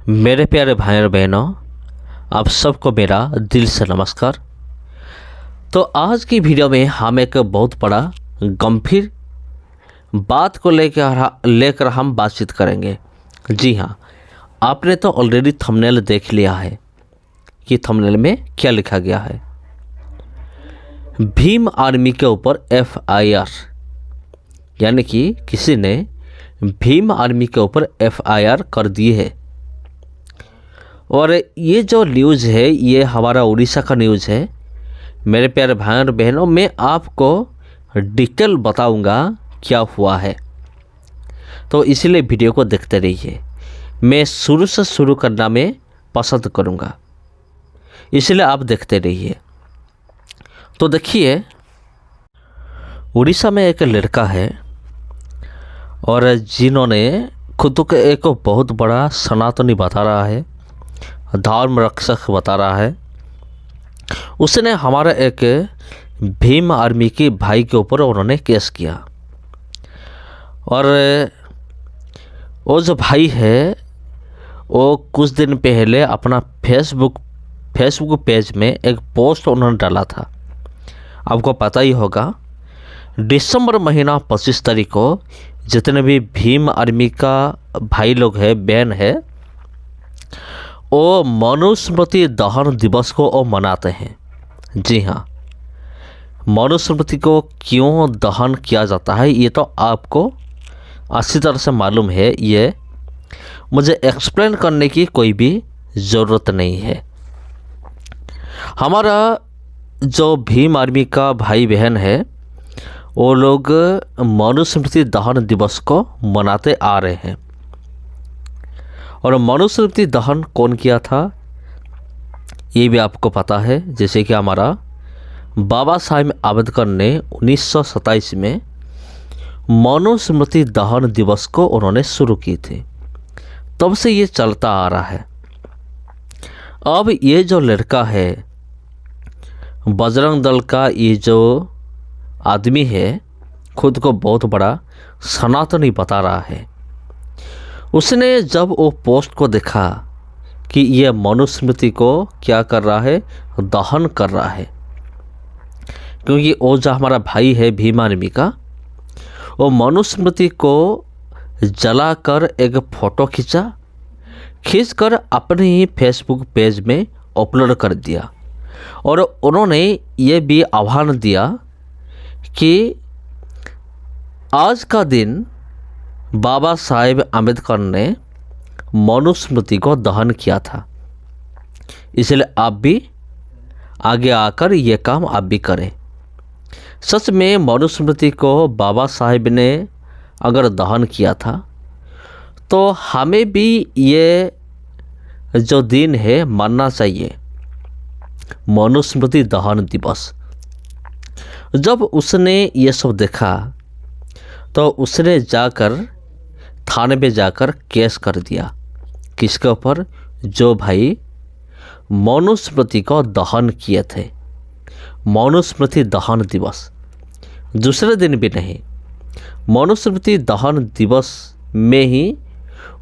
मेरे प्यारे भाई और बहनों, आप सबको मेरा दिल से नमस्कार। तो आज की वीडियो में हम एक बहुत बड़ा गंभीर बात को लेकर हम बातचीत करेंगे। जी हाँ, आपने तो ऑलरेडी थंबनेल देख लिया है कि थंबनेल में क्या लिखा गया है। भीम आर्मी के ऊपर FIR, यानी कि किसी ने भीम आर्मी के ऊपर FIR कर दी है। और ये जो न्यूज़ है ये हमारा उड़ीसा का न्यूज़ है। मेरे प्यारे भाई और बहनों, मैं आपको डिटेल बताऊंगा क्या हुआ है, तो इसलिए वीडियो को देखते रहिए। मैं शुरू से शुरू करना मैं पसंद करूंगा, इसलिए आप देखते रहिए। तो देखिए, उड़ीसा में एक लड़का है और जिन्होंने खुद को एक बहुत बड़ा सनातनी बता रहा है, धर्म रक्षक बता रहा है। उसने हमारा एक भीम आर्मी के भाई के ऊपर उन्होंने केस किया। और वो जो भाई है वो कुछ दिन पहले अपना फेसबुक पेज में एक पोस्ट उन्होंने डाला था। आपको पता ही होगा, दिसंबर महीना 25 तारीख को जितने भी भीम आर्मी का भाई लोग हैं, बहन है, वो मनुस्मृति दहन दिवस को वो मनाते हैं। जी हाँ, मनुस्मृति को क्यों दहन किया जाता है ये तो आपको अच्छी तरह से मालूम है। ये मुझे एक्सप्लेन करने की कोई भी ज़रूरत नहीं है। हमारा जो भीम आर्मी का भाई बहन है वो लोग मनुस्मृति दहन दिवस को मनाते आ रहे हैं। और मनुस्मृति दहन कौन किया था ये भी आपको पता है। जैसे कि हमारा बाबा साहेब आम्बेडकर ने 1927 में मनुस्मृति दहन दिवस को उन्होंने शुरू की थी, तब से ये चलता आ रहा है। अब ये जो लड़का है, बजरंग दल का ये जो आदमी है, खुद को बहुत बड़ा सनातनी बता रहा है। उसने जब वो पोस्ट को देखा कि ये मनुस्मृति को क्या कर रहा है, दहन कर रहा है, क्योंकि वो जो हमारा भाई है भीम आर्मी का, वो मनुस्मृति को जलाकर एक फ़ोटो खींचकर अपने ही फेसबुक पेज में अपलोड कर दिया। और उन्होंने ये भी आह्वान दिया कि आज का दिन बाबा साहेब आम्बेडकर ने मनुस्मृति को दहन किया था, इसलिए आप भी आगे आकर ये काम आप भी करें। सच में मनुस्मृति को बाबा साहेब ने अगर दहन किया था तो हमें भी ये जो दिन है मानना चाहिए, मनुस्मृति दहन दिवस। जब उसने ये सब देखा तो उसने जाकर थाने पे जाकर केस कर दिया। किसके ऊपर? जो भाई मनुस्मृति को दहन किए थे। मनुस्मृति दहन दिवस दूसरे दिन भी नहीं, मनुस्मृति दहन दिवस में ही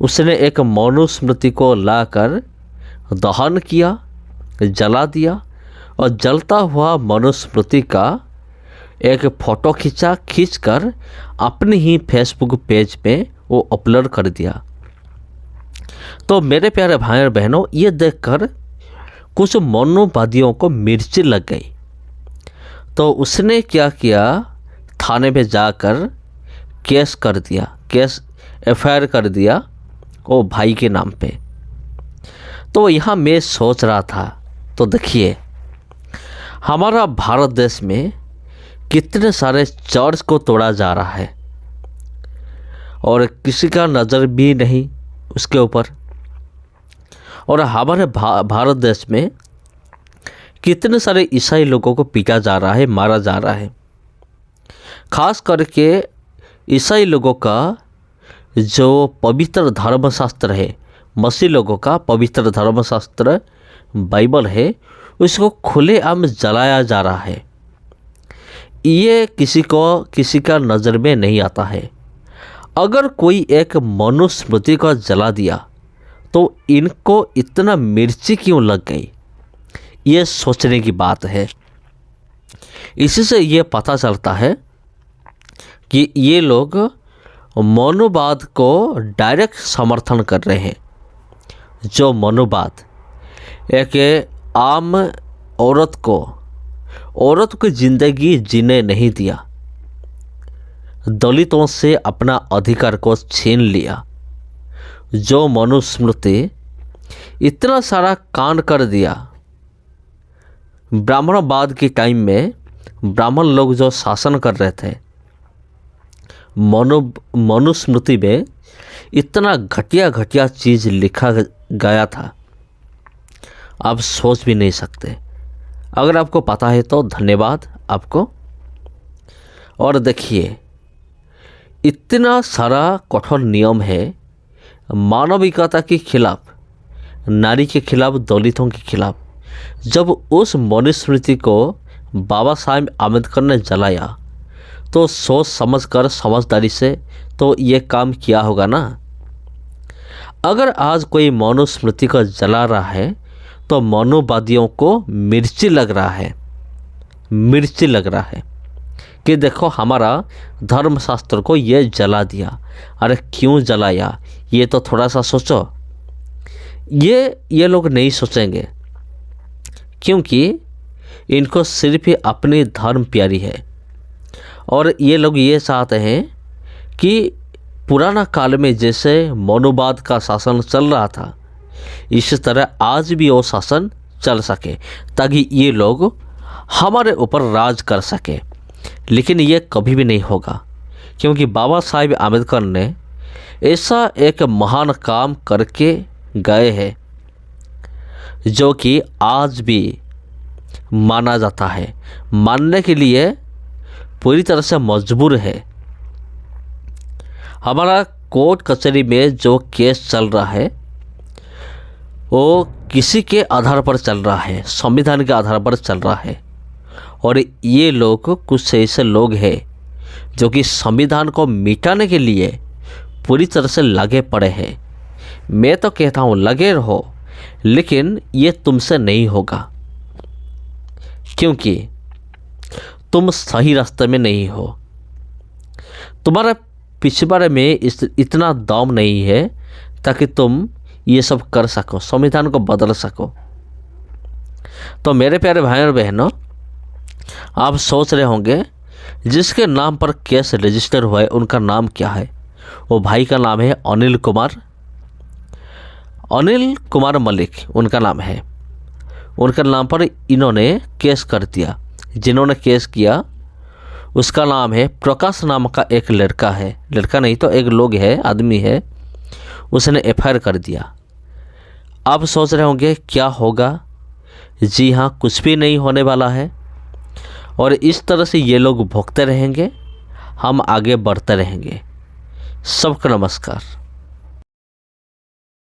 उसने एक मनुस्मृति को लाकर दहन किया, जला दिया। और जलता हुआ मनुस्मृति का एक फ़ोटो खींचकर अपने ही फेसबुक पेज पे वो अपलोड कर दिया। तो मेरे प्यारे भाई और बहनों, ये देखकर कुछ मनुवादियों को मिर्ची लग गई। तो उसने क्या किया, थाने पे जाकर केस कर दिया, FIR कर दिया वो भाई के नाम पे। तो यहाँ मैं सोच रहा था, तो देखिए हमारा भारत देश में कितने सारे चर्च को तोड़ा जा रहा है और किसी का नज़र भी नहीं उसके ऊपर। और हमारे भारत देश में कितने सारे ईसाई लोगों को पीटा जा रहा है, मारा जा रहा है। खास करके ईसाई लोगों का जो पवित्र धर्मशास्त्र है, मसीह लोगों का पवित्र धर्मशास्त्र बाइबल है, उसको खुलेआम जलाया जा रहा है। ये किसी का नज़र में नहीं आता है। अगर कोई एक मनुस्मृति को जला दिया तो इनको इतना मिर्ची क्यों लग गई, ये सोचने की बात है। इसी से ये पता चलता है कि ये लोग मनुवाद को डायरेक्ट समर्थन कर रहे हैं। जो मनुवाद एक आम औरत को ज़िंदगी जीने नहीं दिया, दलितों से अपना अधिकार को छीन लिया, जो मनुस्मृति इतना सारा कांड कर दिया। ब्राह्मणवाद के टाइम में ब्राह्मण लोग जो शासन कर रहे थे, मनुस्मृति में इतना घटिया चीज़ लिखा गया था, आप सोच भी नहीं सकते। अगर आपको पता है तो धन्यवाद आपको। और देखिए, इतना सारा कठोर नियम है मानविकता के खिलाफ, नारी के खिलाफ, दलितों के खिलाफ। जब उस मनुस्मृति को बाबा साहेब आम्बेडकर ने जलाया तो सोच समझकर, समझदारी से तो ये काम किया होगा ना। अगर आज कोई मनुस्मृति को जला रहा है तो मनुवादियों को मिर्ची लग रहा है कि देखो हमारा धर्मशास्त्र को ये जला दिया। अरे क्यों जलाया, ये तो थोड़ा सा सोचो। ये लोग नहीं सोचेंगे, क्योंकि इनको सिर्फ ही अपनी धर्म प्यारी है। और ये लोग ये चाहते हैं कि पुराना काल में जैसे मनुवाद का शासन चल रहा था, इस तरह आज भी वो शासन चल सके, ताकि ये लोग हमारे ऊपर राज कर सके। लेकिन ये कभी भी नहीं होगा, क्योंकि बाबा साहेब आम्बेडकर ने ऐसा एक महान काम करके गए हैं जो कि आज भी माना जाता है, मानने के लिए पूरी तरह से मजबूर है। हमारा कोर्ट कचहरी में जो केस चल रहा है वो किसी के आधार पर चल रहा है, संविधान के आधार पर चल रहा है। और ये लोग कुछ ऐसे लोग हैं जो कि संविधान को मिटाने के लिए पूरी तरह से लगे पड़े हैं। मैं तो कहता हूँ लगे रहो, लेकिन ये तुमसे नहीं होगा, क्योंकि तुम सही रास्ते में नहीं हो। तुम्हारे पिछवाड़े में इतना दम नहीं है ताकि तुम ये सब कर सको, संविधान को बदल सको। तो मेरे प्यारे भाई और बहनों, आप सोच रहे होंगे जिसके नाम पर केस रजिस्टर हुआ है उनका नाम क्या है। वो भाई का नाम है अनिल कुमार मलिक, उनका नाम है। उनके नाम पर इन्होंने केस कर दिया। जिन्होंने केस किया उसका नाम है प्रकाश नाम का एक लड़का है, लड़का नहीं तो एक लोग है, आदमी है, उसने एफआईआर कर दिया। आप सोच रहे होंगे क्या होगा। जी हाँ, कुछ भी नहीं होने वाला है। और इस तरह से ये लोग भोगते रहेंगे, हम आगे बढ़ते रहेंगे। सबको नमस्कार।